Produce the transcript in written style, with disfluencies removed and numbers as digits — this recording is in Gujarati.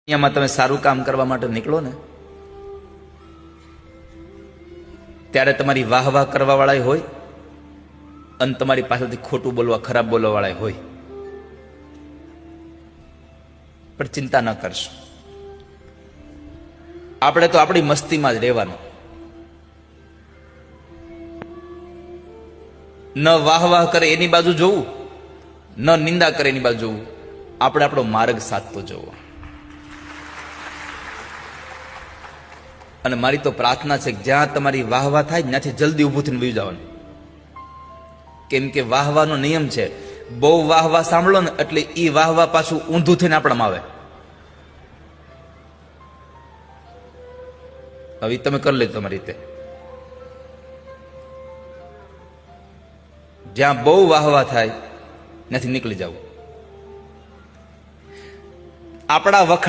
દુનિયામાં તમે સારું કામ કરવા માટે નીકળો ને ત્યારે તમારી વાહ વાહ કરવા વાળા હોય અને તમારી પાછળથી ખોટું બોલવા ખરાબ બોલવા વાળા હોય, પણ ચિંતા ન કરશો. આપણે તો આપણી મસ્તીમાં જ રહેવાનું. ન વાહ વાહ કરે એની બાજુ જોવું, ન નિંદા કરે એની બાજુ જોવું. આપણે આપણો માર્ગ સાધતો જોવો. અને મારી તો પ્રાર્થના છે કે જ્યાં તમારી વાહ વાહ થાય ત્યાંથી જલ્દી ઊભું થઈને વયું જવાનું. કેમ કે વાહ વાહનો નિયમ છે, બહુ વાહ વાહ સાંભળો ને એટલે એ વાહ વાહ પાછું ઊંધું થઈને આપણામાં આવે. હવે તમે કરી લેજો તમારી રીતે. જ્યાં બહુ વાહ વાહ થાય ત્યાંથી નીકળી જવું. આપણા વખાણ